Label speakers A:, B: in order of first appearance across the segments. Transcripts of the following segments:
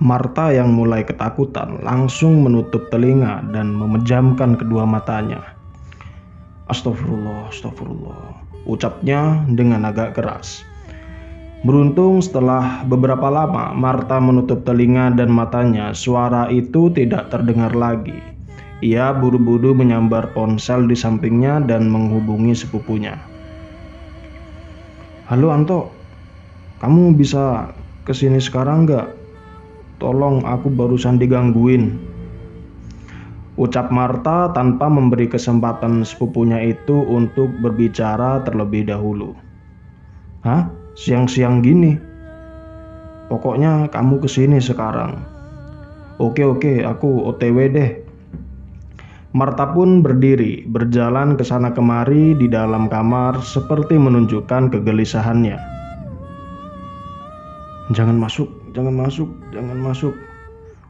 A: Marta yang mulai ketakutan langsung menutup telinga dan memejamkan kedua matanya. Astagfirullah, astagfirullah, ucapnya dengan agak keras. Beruntung setelah beberapa lama Marta menutup telinga dan matanya, suara itu tidak terdengar lagi. Ia buru-buru menyambar ponsel di sampingnya dan menghubungi sepupunya. Halo Anto, kamu bisa kesini sekarang nggak? Tolong, aku barusan digangguin, ucap Marta tanpa memberi kesempatan sepupunya itu untuk berbicara terlebih dahulu. Hah? Siang-siang gini? Pokoknya kamu kesini sekarang. Oke, aku OTW deh. Marta pun berdiri, berjalan ke sana kemari di dalam kamar seperti menunjukkan kegelisahannya. Jangan masuk,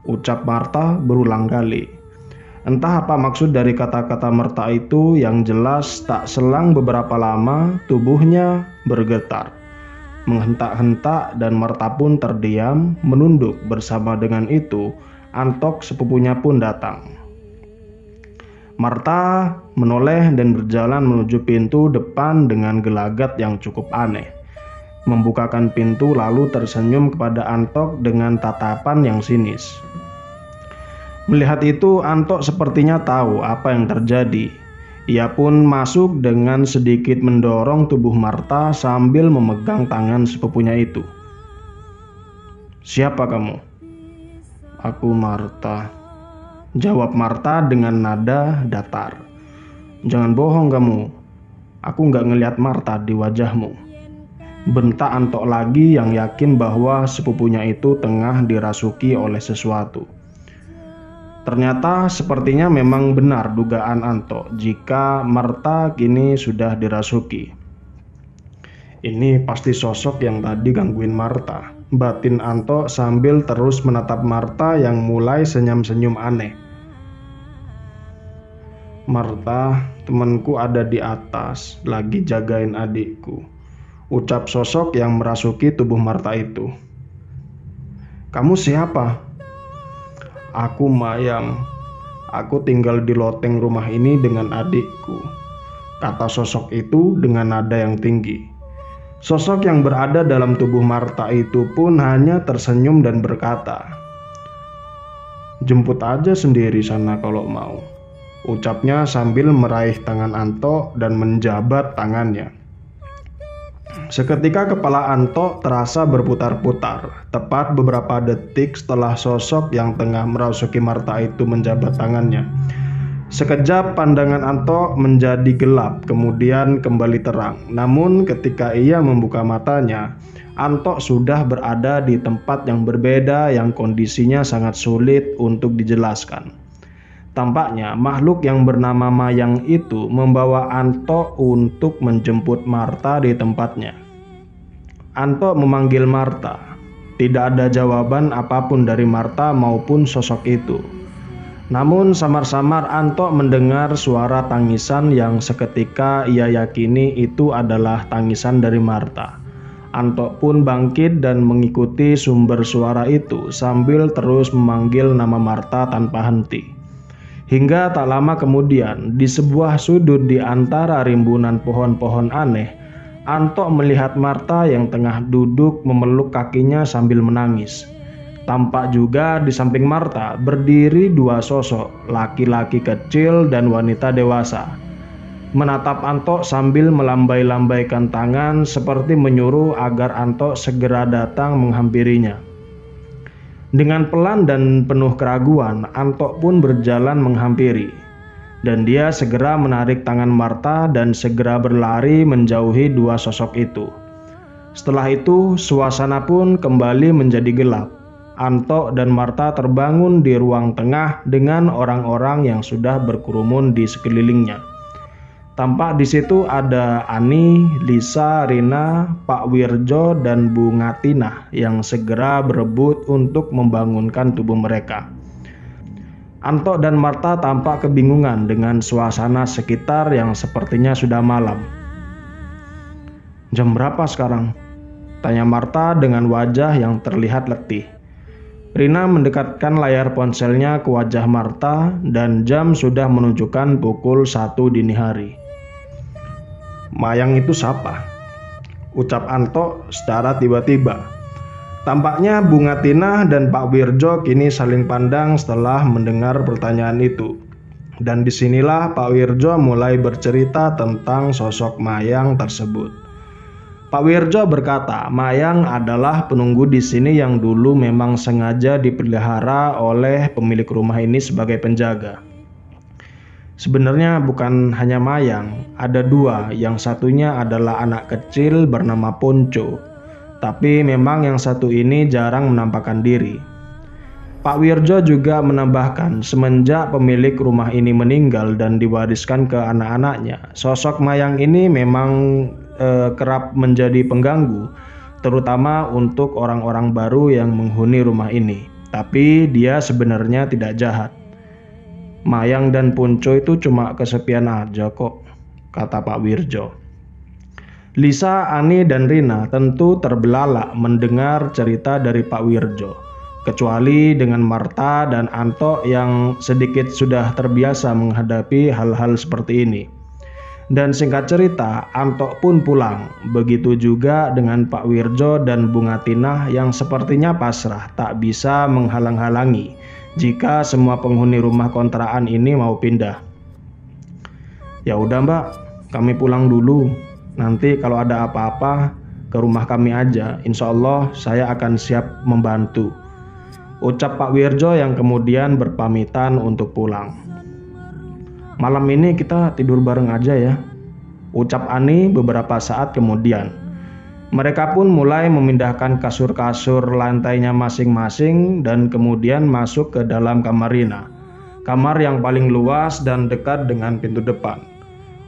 A: ucap Marta berulang kali. Entah apa maksud dari kata-kata Marta itu, yang jelas tak selang beberapa lama tubuhnya bergetar, menghentak-hentak, dan Marta pun terdiam, menunduk. Bersama dengan itu, Antok sepupunya pun datang. Marta menoleh dan berjalan menuju pintu depan dengan gelagat yang cukup aneh. Membukakan pintu lalu tersenyum kepada Antok dengan tatapan yang sinis. Melihat itu, Antok sepertinya tahu apa yang terjadi. Ia pun masuk dengan sedikit mendorong tubuh Marta sambil memegang tangan sepupunya itu. Siapa kamu? Aku Marta, jawab Marta dengan nada datar. Jangan bohong kamu, aku nggak ngelihat Marta di wajahmu, bentak Antok lagi yang yakin bahwa sepupunya itu tengah dirasuki oleh sesuatu. Ternyata sepertinya memang benar dugaan Antok jika Marta kini sudah dirasuki. Ini pasti sosok yang tadi gangguin Marta, batin Antok sambil terus menatap Marta yang mulai senyum-senyum aneh. Marta, temanku ada di atas, lagi jagain adikku, ucap sosok yang merasuki tubuh Marta itu. Kamu siapa? Aku Mayang. Aku tinggal di loteng rumah ini dengan adikku, kata sosok itu dengan nada yang tinggi. Sosok yang berada dalam tubuh Marta itu pun hanya tersenyum dan berkata, jemput aja sendiri sana kalau mau, ucapnya sambil meraih tangan Antok dan menjabat tangannya. Seketika kepala Antok terasa berputar-putar. Tepat beberapa detik setelah sosok yang tengah merasuki Marta itu menjabat tangannya, sekejap pandangan Antok menjadi gelap, kemudian kembali terang. Namun ketika ia membuka matanya, Antok sudah berada di tempat yang berbeda yang kondisinya sangat sulit untuk dijelaskan. Tampaknya makhluk yang bernama Mayang itu membawa Antok untuk menjemput Marta di tempatnya. Antok memanggil Marta. Tidak ada jawaban apapun dari Marta maupun sosok itu. Namun samar-samar Antok mendengar suara tangisan yang seketika ia yakini itu adalah tangisan dari Marta. Antok pun bangkit dan mengikuti sumber suara itu sambil terus memanggil nama Marta tanpa henti. Hingga tak lama kemudian, di sebuah sudut di antara rimbunan pohon-pohon aneh, Antok melihat Marta yang tengah duduk memeluk kakinya sambil menangis. Tampak juga di samping Marta berdiri dua sosok, laki-laki kecil dan wanita dewasa, menatap Antok sambil melambai-lambaikan tangan seperti menyuruh agar Antok segera datang menghampirinya. Dengan pelan dan penuh keraguan, Antok pun berjalan menghampiri, dan dia segera menarik tangan Marta dan segera berlari menjauhi dua sosok itu. Setelah itu, suasana pun kembali menjadi gelap. Antok dan Marta terbangun di ruang tengah dengan orang-orang yang sudah berkerumun di sekelilingnya. Tampak di situ ada Ani, Lisa, Rina, Pak Wirjo, dan Bu Ngatinah yang segera berebut untuk membangunkan tubuh mereka. Antok dan Marta tampak kebingungan dengan suasana sekitar yang sepertinya sudah malam. Jam berapa sekarang? Tanya Marta dengan wajah yang terlihat letih. Rina mendekatkan layar ponselnya ke wajah Marta dan jam sudah menunjukkan pukul 1 dini hari. "Mayang itu siapa?" ucap Anto secara tiba-tiba. Tampaknya Bunga Tina dan Pak Wirjo kini saling pandang setelah mendengar pertanyaan itu. Dan disinilah Pak Wirjo mulai bercerita tentang sosok Mayang tersebut. Pak Wirjo berkata, Mayang adalah penunggu di sini yang dulu memang sengaja dipelihara oleh pemilik rumah ini sebagai penjaga. Sebenarnya bukan hanya Mayang, ada dua. Yang satunya adalah anak kecil bernama Ponco. Tapi memang yang satu ini jarang menampakkan diri. Pak Wirjo juga menambahkan, semenjak pemilik rumah ini meninggal dan diwariskan ke anak-anaknya, sosok Mayang ini memang kerap menjadi pengganggu, terutama untuk orang-orang baru yang menghuni rumah ini. Tapi dia sebenarnya tidak jahat. Mayang dan Ponco itu cuma kesepian aja kok, kata Pak Wirjo. Lisa, Ani, dan Rina tentu terbelalak mendengar cerita dari Pak Wirjo. Kecuali dengan Marta dan Anto yang sedikit sudah terbiasa menghadapi hal-hal seperti ini. Dan singkat cerita, Anto pun pulang. Begitu juga dengan Pak Wirjo dan Bunga Tina yang sepertinya pasrah, tak bisa menghalang-halangi jika semua penghuni rumah kontrakan ini mau pindah. "Ya udah Mbak, kami pulang dulu. Nanti kalau ada apa-apa ke rumah kami aja. Insya Allah saya akan siap membantu," ucap Pak Wirjo yang kemudian berpamitan untuk pulang. "Malam ini kita tidur bareng aja ya," ucap Ani beberapa saat kemudian. Mereka pun mulai memindahkan kasur-kasur lantainya masing-masing dan kemudian masuk ke dalam kamar Rina, kamar yang paling luas dan dekat dengan pintu depan.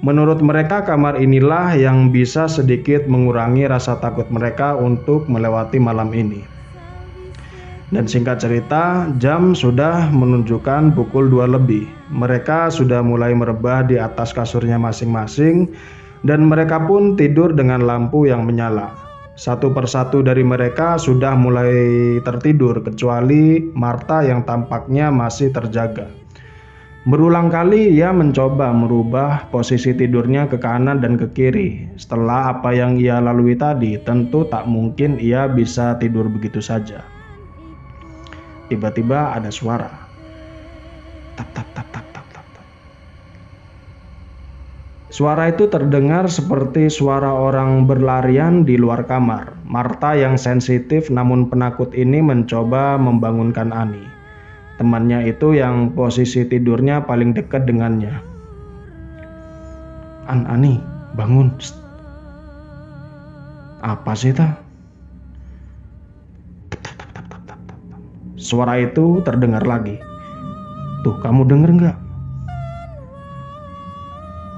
A: Menurut mereka, kamar inilah yang bisa sedikit mengurangi rasa takut mereka untuk melewati malam ini. Dan singkat cerita, jam sudah menunjukkan pukul 2 lebih. Mereka sudah mulai merebah di atas kasurnya masing-masing dan mereka pun tidur dengan lampu yang menyala. Satu persatu dari mereka sudah mulai tertidur kecuali Marta yang tampaknya masih terjaga. Berulang kali ia mencoba merubah posisi tidurnya ke kanan dan ke kiri. Setelah apa yang ia lalui tadi, tentu tak mungkin ia bisa tidur begitu saja. Tiba-tiba ada suara. Tap tap tap tap tap tap tap. Suara itu terdengar seperti suara orang berlarian di luar kamar. Marta yang sensitif namun penakut ini mencoba membangunkan Ani, temannya itu yang posisi tidurnya paling dekat dengannya. Ani, bangun. Psst. Apa sih ta? Suara itu terdengar lagi. Tuh, kamu denger nggak?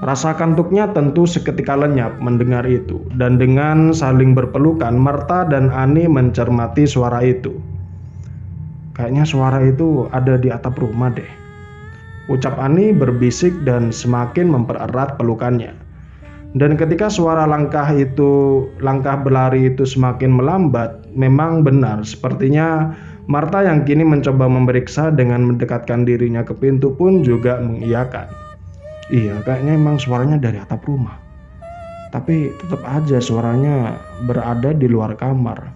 A: Rasa kantuknya tentu seketika lenyap mendengar itu, dan dengan saling berpelukan, Marta dan Ani mencermati suara itu. Kayaknya suara itu ada di atap rumah deh, ucap Ani berbisik dan semakin mempererat pelukannya. Dan ketika suara langkah berlari itu semakin melambat, memang benar, sepertinya Marta yang kini mencoba memeriksa dengan mendekatkan dirinya ke pintu pun juga mengiyakan. Iya, kayaknya emang suaranya dari atap rumah. Tapi tetap aja suaranya berada di luar kamar.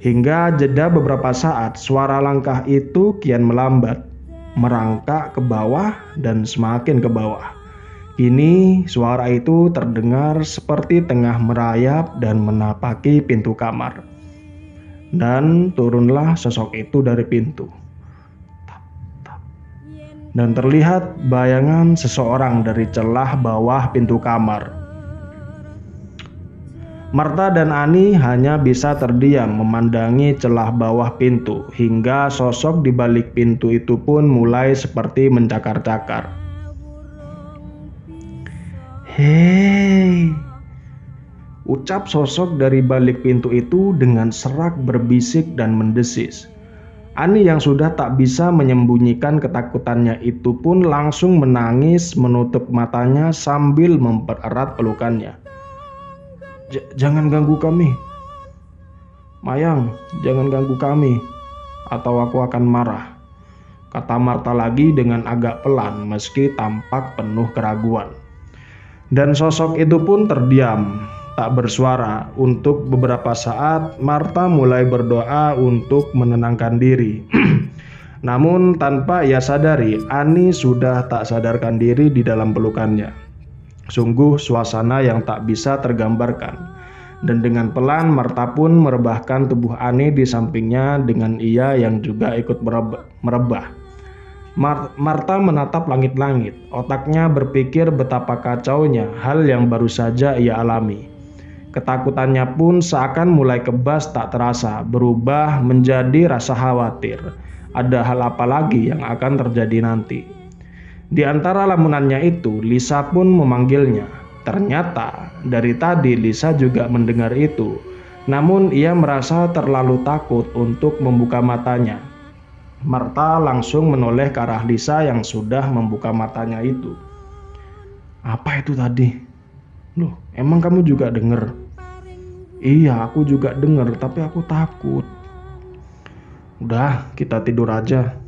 A: Hingga jeda beberapa saat, suara langkah itu kian melambat, merangkak ke bawah dan semakin ke bawah. Kini suara itu terdengar seperti tengah merayap dan menapaki pintu kamar. Dan turunlah sosok itu dari pintu. Dan terlihat bayangan seseorang dari celah bawah pintu kamar. Marta dan Ani hanya bisa terdiam memandangi celah bawah pintu, hingga sosok di balik pintu itu pun mulai seperti mencakar-cakar. "Hei!" ucap sosok dari balik pintu itu dengan serak berbisik dan mendesis. Ani yang sudah tak bisa menyembunyikan ketakutannya itu pun langsung menangis menutup matanya sambil mempererat pelukannya. Jangan ganggu kami. Mayang, jangan ganggu kami," atau aku akan marah," kata Marta lagi dengan agak pelan meski tampak penuh keraguan. Dan sosok itu pun terdiam, tak bersuara. Untuk beberapa saat Marta mulai berdoa untuk menenangkan diri. Namun tanpa ia sadari, Ani sudah tak sadarkan diri di dalam pelukannya. Sungguh suasana yang tak bisa tergambarkan. Dan dengan pelan Marta pun merebahkan tubuh Ani di sampingnya dengan ia yang juga ikut merebah. Marta menatap langit-langit. Otaknya berpikir betapa kacaunya hal yang baru saja ia alami. Ketakutannya pun seakan mulai kebas tak terasa, berubah menjadi rasa khawatir. Ada hal apa lagi yang akan terjadi nanti? Di antara lamunannya itu, Lisa pun memanggilnya. Ternyata dari tadi Lisa juga mendengar itu. Namun ia merasa terlalu takut untuk membuka matanya. Marta langsung menoleh ke arah Lisa yang sudah membuka matanya itu. "Apa itu tadi?" "Loh, emang kamu juga dengar?" "Iya, aku juga dengar, tapi aku takut." "Udah, kita tidur aja."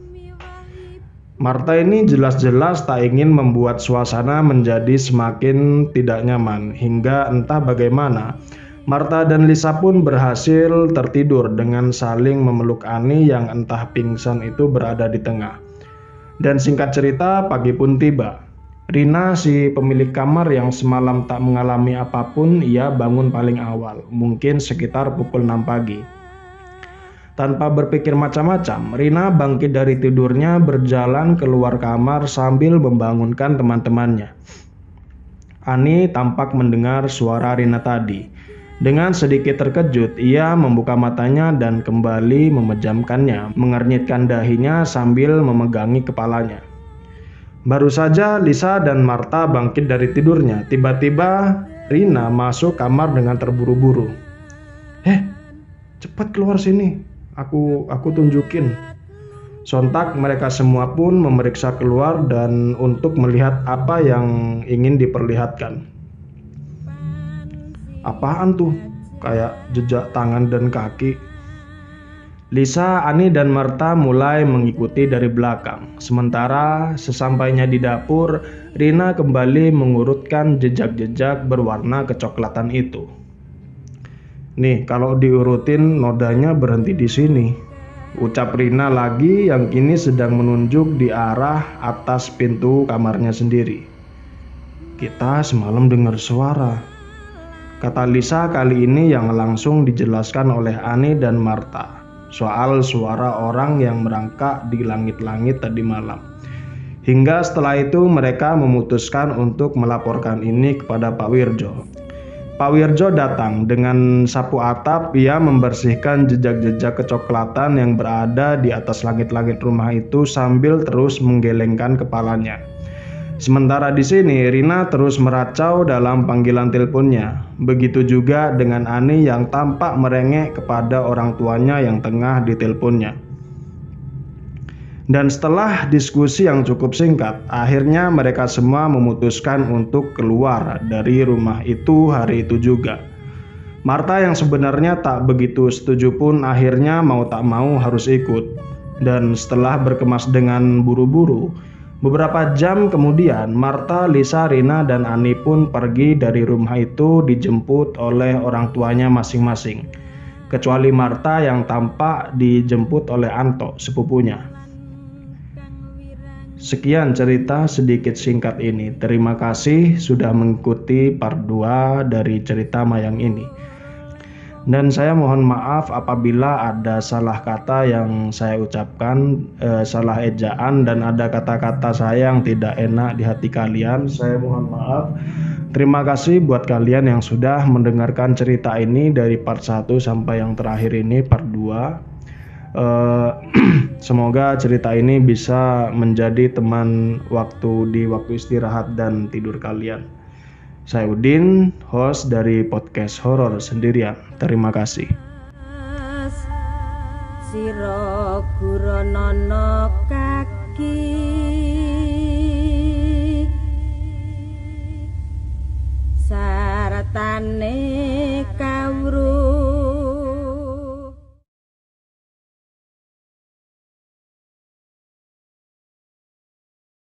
A: Marta ini jelas-jelas tak ingin membuat suasana menjadi semakin tidak nyaman. Hingga entah bagaimana, Marta dan Lisa pun berhasil tertidur dengan saling memeluk Ani yang entah pingsan itu berada di tengah. Dan singkat cerita, pagi pun tiba. Rina, si pemilik kamar yang semalam tak mengalami apapun, ia bangun paling awal, mungkin sekitar pukul 6 pagi. Tanpa berpikir macam-macam, Rina bangkit dari tidurnya, berjalan keluar kamar sambil membangunkan teman-temannya. Ani tampak mendengar suara Rina tadi. Dengan sedikit terkejut, ia membuka matanya dan kembali memejamkannya, mengernyitkan dahinya sambil memegangi kepalanya. Baru saja Lisa dan Marta bangkit dari tidurnya, tiba-tiba Rina masuk kamar dengan terburu-buru. Cepat keluar sini. Aku tunjukin." Sontak mereka semua pun memeriksa keluar dan untuk melihat apa yang ingin diperlihatkan. "Apaan tuh? Kayak jejak tangan dan kaki." Lisa, Ani, dan Marta mulai mengikuti dari belakang. Sementara sesampainya di dapur, Rina kembali mengurutkan jejak-jejak berwarna kecoklatan itu. "Nih, kalau diurutin nodanya berhenti di sini," ucap Rina lagi yang kini sedang menunjuk di arah atas pintu kamarnya sendiri. "Kita semalam dengar suara," kata Lisa kali ini yang langsung dijelaskan oleh Ani dan Marta. Soal suara orang yang merangkak di langit-langit tadi malam. Hingga setelah itu mereka memutuskan untuk melaporkan ini kepada Pak Wirjo. Pak Wirjo datang dengan sapu atap. Ia membersihkan jejak-jejak kecoklatan yang berada di atas langit-langit rumah itu sambil terus menggelengkan kepalanya. Sementara di sini Rina terus meracau dalam panggilan teleponnya. Begitu juga dengan Ani yang tampak merengek kepada orang tuanya yang tengah diteleponnya. Dan setelah diskusi yang cukup singkat, akhirnya mereka semua memutuskan untuk keluar dari rumah itu hari itu juga. Marta yang sebenarnya tak begitu setuju pun akhirnya mau tak mau harus ikut. Dan setelah berkemas dengan buru-buru, beberapa jam kemudian Marta, Lisa, Rina, dan Ani pun pergi dari rumah itu dijemput oleh orang tuanya masing-masing. Kecuali Marta yang tampak dijemput oleh Anto, sepupunya. Sekian cerita sedikit singkat ini. Terima kasih sudah mengikuti part 2 dari cerita Mayang ini. Dan saya mohon maaf apabila ada salah kata yang saya ucapkan, salah ejaan, dan ada kata-kata saya yang tidak enak di hati kalian. Saya mohon maaf. Terima kasih buat kalian yang sudah mendengarkan cerita ini dari part 1 sampai yang terakhir ini part 2. Semoga cerita ini bisa menjadi teman di waktu istirahat dan tidur kalian. Saya Udin, host dari podcast Horor Sendirian. Terima kasih.
B: Sira guronono kaki